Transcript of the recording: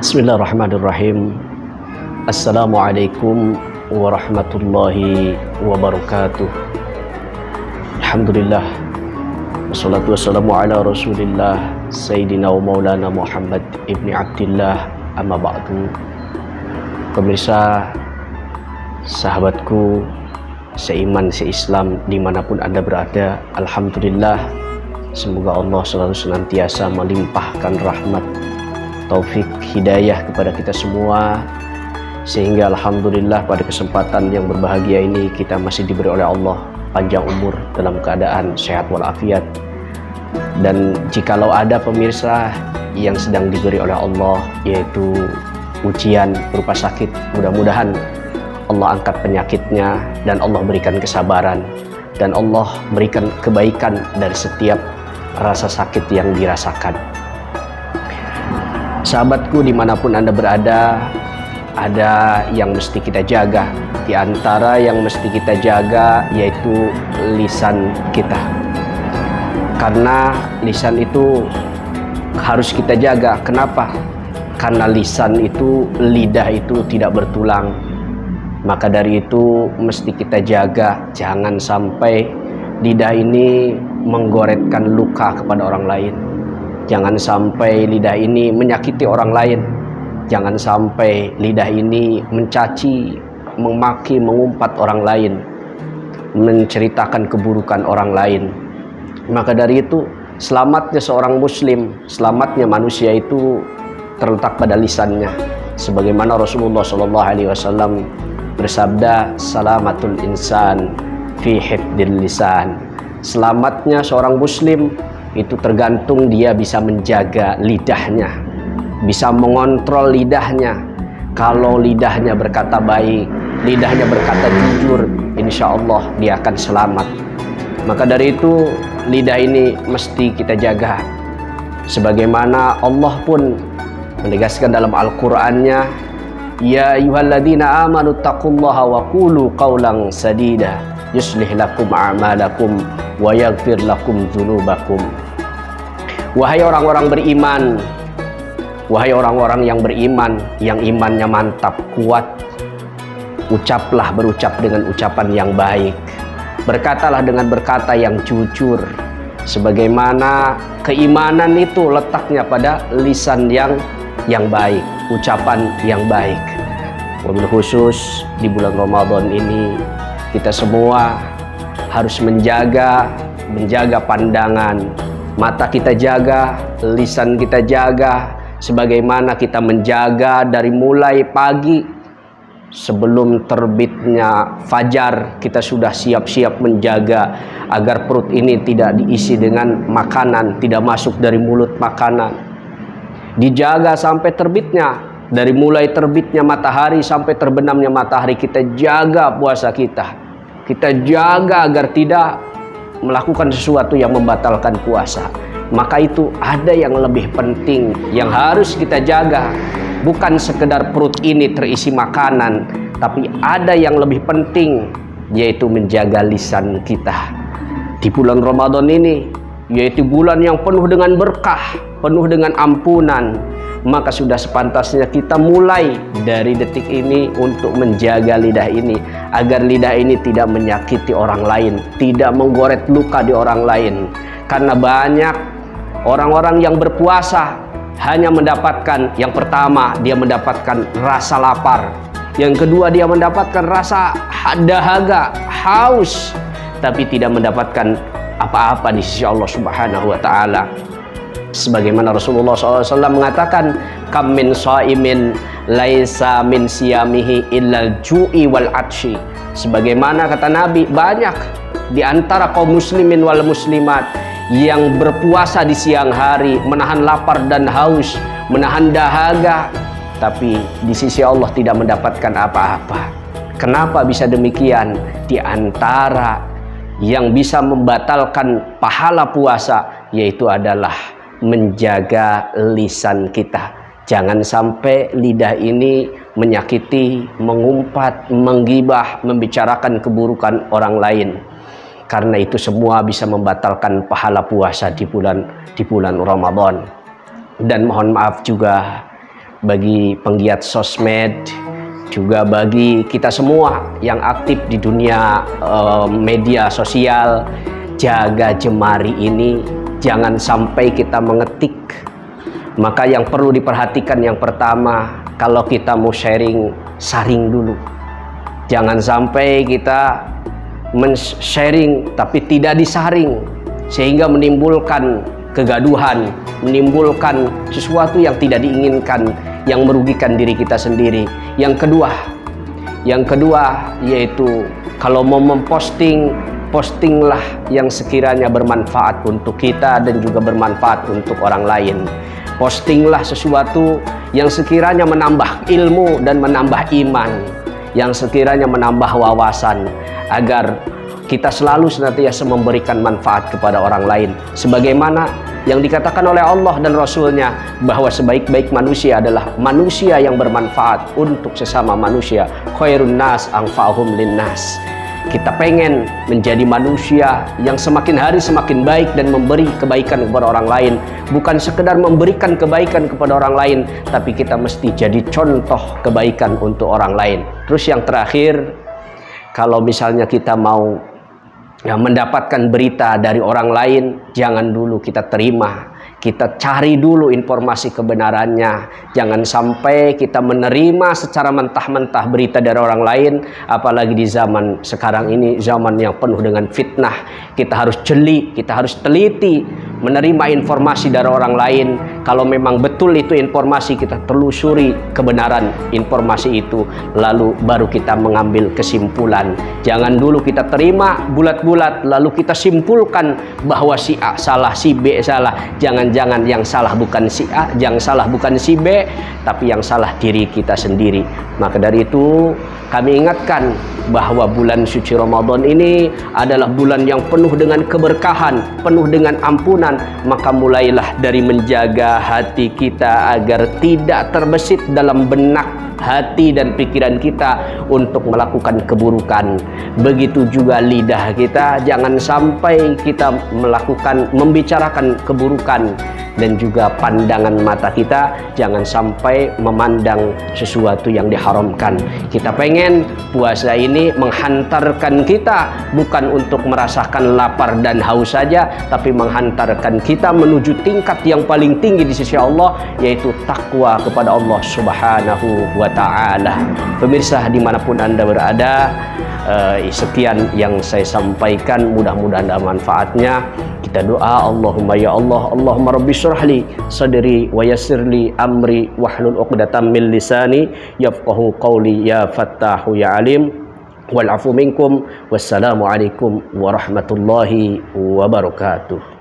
Bismillahirrahmanirrahim. Assalamualaikum warahmatullahi wabarakatuh. Alhamdulillah, wassalatu wassalamu ala rasulillah Sayyidina wa maulana Muhammad ibni Abdillah, amma ba'du. Pemirsa, sahabatku seiman, seislam dimanapun Anda berada, Alhamdulillah, semoga Allah selalu senantiasa melimpahkan rahmat, taufik, hidayah kepada kita semua, sehingga alhamdulillah pada kesempatan yang berbahagia ini kita masih diberi oleh Allah panjang umur dalam keadaan sehat walafiat. Dan jikalau ada pemirsa yang sedang diberi oleh Allah yaitu ujian berupa sakit, mudah-mudahan Allah angkat penyakitnya dan Allah berikan kesabaran dan Allah berikan kebaikan dari setiap rasa sakit yang dirasakan. Sahabatku, dimanapun Anda berada, ada yang mesti kita jaga. Di antara yang mesti kita jaga yaitu lisan kita. Karena lisan itu harus kita jaga. Kenapa? Karena lisan itu, lidah itu tidak bertulang. Maka dari itu mesti kita jaga. Jangan sampai lidah ini menggoretkan luka kepada orang lain. Jangan sampai lidah ini menyakiti orang lain. Jangan sampai lidah ini mencaci, memaki, mengumpat orang lain, menceritakan keburukan orang lain. Maka dari itu, selamatnya seorang muslim, selamatnya manusia itu terletak pada lisannya. Sebagaimana Rasulullah SAW bersabda, salamatul insan fi hifdil lisan. Selamatnya seorang muslim itu tergantung dia bisa menjaga lidahnya, bisa mengontrol lidahnya. Kalau lidahnya berkata baik, lidahnya berkata jujur, insya Allah dia akan selamat. Maka dari itu lidah ini mesti kita jaga. Sebagaimana Allah pun menegaskan dalam Al-Qur'annya, ya ayyuhalladzina amanu taqullaha wa qulu qawlan sadida yuslih lakum a'malakum wa yaghfir lakum dzunubakum. Wahai orang-orang beriman, wahai orang-orang yang beriman, yang imannya mantap, kuat, berucap dengan ucapan yang baik, berkatalah dengan berkata yang jujur. Sebagaimana keimanan itu letaknya pada lisan yang baik, ucapan yang baik. Wabil khusus di bulan Ramadan ini kita semua harus menjaga pandangan, mata kita jaga, lisan kita jaga, sebagaimana kita menjaga dari mulai pagi sebelum terbitnya fajar, kita sudah siap-siap menjaga agar perut ini tidak diisi dengan makanan, tidak masuk dari mulut makanan. Dijaga sampai terbitnya, dari mulai terbitnya matahari sampai terbenamnya matahari, kita jaga puasa kita. Kita jaga agar tidak melakukan sesuatu yang membatalkan puasa. Maka itu ada yang lebih penting yang harus kita jaga. Bukan sekedar perut ini terisi makanan, tapi ada yang lebih penting, yaitu menjaga lisan kita. Di bulan Ramadan ini, yaitu bulan yang penuh dengan berkah, penuh dengan ampunan, maka sudah sepantasnya kita mulai dari detik ini untuk menjaga lidah ini, agar lidah ini tidak menyakiti orang lain, tidak menggoret luka di orang lain. Karena banyak orang-orang yang berpuasa hanya mendapatkan, yang pertama dia mendapatkan rasa lapar, yang kedua dia mendapatkan rasa dahaga, haus, tapi tidak mendapatkan apa-apa di sisi Allah Subhanahu wa Ta'ala. Sebagaimana Rasulullah SAW mengatakan, kam min shaimin laisa min siyamihi illal ju'i wal atshi. Sebagaimana kata Nabi, banyak di antara kaum muslimin wal muslimat yang berpuasa di siang hari, menahan lapar dan haus, menahan dahaga, tapi di sisi Allah tidak mendapatkan apa-apa. Kenapa bisa demikian? Di antara yang bisa membatalkan pahala puasa yaitu adalah menjaga lisan kita. Jangan sampai lidah ini menyakiti, mengumpat, menggibah, membicarakan keburukan orang lain. Karena itu semua bisa membatalkan pahala puasa di bulan Ramadan. Dan mohon maaf juga bagi penggiat sosmed, juga bagi kita semua yang aktif di dunia media sosial. Jaga jemari ini, jangan sampai kita mengetik. Maka yang perlu diperhatikan yang pertama, kalau kita mau sharing, saring dulu. Jangan sampai kita men-sharing tapi tidak disaring, sehingga menimbulkan kegaduhan, menimbulkan sesuatu yang tidak diinginkan, yang merugikan diri kita sendiri. Yang kedua yaitu kalau mau memposting, postinglah yang sekiranya bermanfaat untuk kita dan juga bermanfaat untuk orang lain. Postinglah sesuatu yang sekiranya menambah ilmu dan menambah iman, yang sekiranya menambah wawasan, agar kita selalu senantiasa memberikan manfaat kepada orang lain. Sebagaimana yang dikatakan oleh Allah dan Rasulnya, bahwa sebaik-baik manusia adalah manusia yang bermanfaat untuk sesama manusia. Khairun nas anfa'uhum linnas. Kita pengen menjadi manusia yang semakin hari semakin baik dan memberi kebaikan kepada orang lain. Bukan sekedar memberikan kebaikan kepada orang lain, tapi kita mesti jadi contoh kebaikan untuk orang lain. Terus yang terakhir, kalau misalnya kita mau mendapatkan berita dari orang lain, jangan dulu kita terima. Kita cari dulu informasi kebenarannya. Jangan sampai kita menerima secara mentah-mentah berita dari orang lain. Apalagi di zaman sekarang ini, zaman yang penuh dengan fitnah. Kita harus jeli, kita harus teliti menerima informasi dari orang lain. Kalau memang betul itu informasi, kita telusuri kebenaran informasi itu, lalu baru kita mengambil kesimpulan. Jangan dulu kita terima bulat-bulat lalu kita simpulkan bahwa si A salah, si B salah. Jangan-jangan yang salah bukan si A, yang salah bukan si B, tapi yang salah diri kita sendiri. Maka dari itu kami ingatkan bahwa bulan suci Ramadan ini adalah bulan yang penuh dengan keberkahan, penuh dengan ampunan. Maka mulailah dari menjaga hati kita agar tidak terbesit dalam benak, hati dan pikiran kita untuk melakukan keburukan. Begitu juga lidah kita, jangan sampai kita membicarakan keburukan. Dan juga pandangan mata kita jangan sampai memandang sesuatu yang diharamkan. Kita pengen puasa ini menghantarkan kita bukan untuk merasakan lapar dan haus saja, tapi menghantarkan kita menuju tingkat yang paling tinggi di sisi Allah, yaitu takwa kepada Allah Subhanahu wa Ta'ala. Pemirsa dimanapun Anda berada, sekian yang saya sampaikan, mudah-mudahan ada manfaatnya. Kita doa, Allahumma ya Allah, Allahumma rabbi syrahli sadri wa yassirli amri wahlul 'uqdatam min lisani yafqahu qawli ya fattahu ya alim. Wal afu minkum. Wassalamu alaikum warahmatullahi wabarakatuh.